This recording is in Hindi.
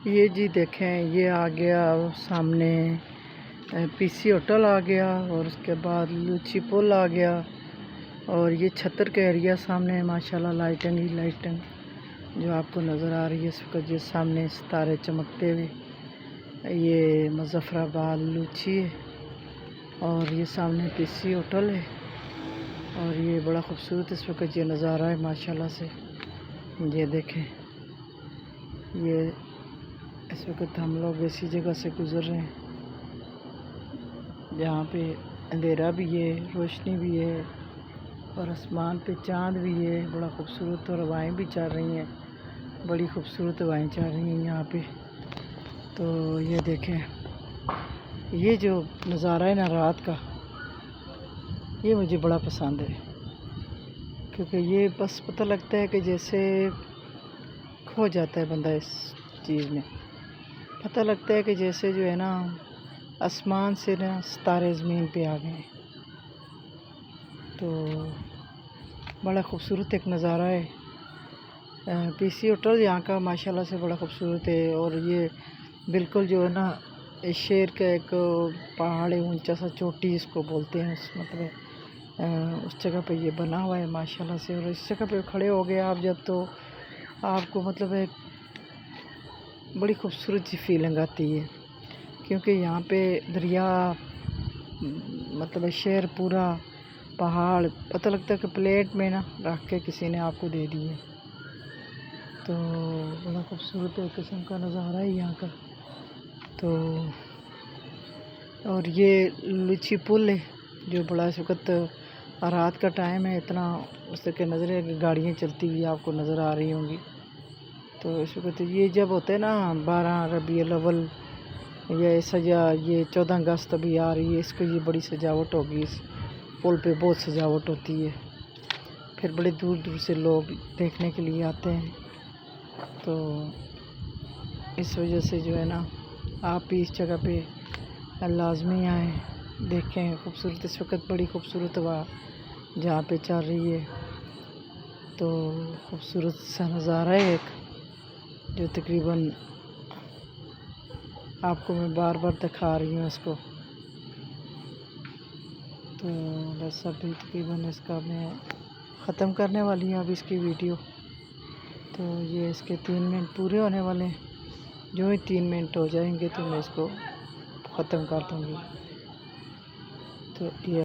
ये जी देखें, ये आ गया सामने पीसी होटल आ गया और उसके बाद लूची पुल आ गया और ये छतर का एरिया सामने माशाल्लाह लाइटिंग ही लाइटिंग जो आपको नज़र आ रही है इस वक्त। ये सामने सितारे चमकते हुए, ये मुजफ्फराबाद लूची है और ये सामने पीसी होटल है और ये बड़ा खूबसूरत इस वक्त ये नज़ारा है माशाल्लाह से। ये देखें, ये इस वक्त हम लोग ऐसी जगह से गुज़र रहे हैं जहाँ पे अंधेरा भी है, रोशनी भी है और आसमान पे चाँद भी है। बड़ा खूबसूरत और हवाएँ भी चल रही हैं, बड़ी खूबसूरत हवाएँ चल रही हैं यहाँ पे। तो ये देखें, ये जो नज़ारा है ना रात का, ये मुझे बड़ा पसंद है क्योंकि ये बस पता लगता है कि जैसे खो जाता है बंदा इस चीज़ में। पता लगता है कि जैसे जो है ना आसमान से ना सितारे ज़मीन पे आ गए। तो बड़ा खूबसूरत एक नज़ारा है। पीसी होटल यहाँ का माशाल्लाह से बड़ा खूबसूरत है और ये बिल्कुल जो है ना शहर का एक पहाड़ है, ऊंचा सा चोटी इसको बोलते हैं, उस मतलब उस जगह पे ये बना हुआ है माशाल्लाह से। और इस जगह पे खड़े हो गए आप जब, तो आपको मतलब एक बड़ी खूबसूरत सी फीलिंग आती है क्योंकि यहाँ पे दरिया, मतलब शहर पूरा पहाड़, पता लगता है कि प्लेट में ना रख के किसी ने आपको दे दिए। तो बड़ा खूबसूरत एक किस्म का नज़ारा है यहाँ का। तो और ये लूची पुल है जो बड़ा इस वक्त रात का टाइम है, इतना उस तरह के नज़र गाड़ियाँ चलती हुई आपको नज़र आ रही होंगी। तो इस वक्त ये जब होते हैं ना 12 रबीउल अव्वल या सजा, ये 14 अगस्त अभी आ रही है, इसको ये बड़ी सजावट होगी, इस पुल पे बहुत सजावट होती है। फिर बड़े दूर दूर से लोग देखने के लिए आते हैं। तो इस वजह से जो है ना आप भी इस जगह पे लाजमी आएँ, देखें। खूबसूरत इस वक्त बड़ी खूबसूरत हवा जहाँ पे चल रही है। तो खूबसूरत सा नज़ारा है एक, जो तकरीबन आपको मैं बार बार दिखा रही हूँ इसको। तो बस अभी तकरीबन इसका मैं ख़त्म करने वाली हूँ अब इसकी वीडियो। तो ये इसके 3 मिनट पूरे होने वाले हैं, जो ही 3 मिनट हो जाएंगे तो मैं इसको ख़त्म कर दूँगी। तो ये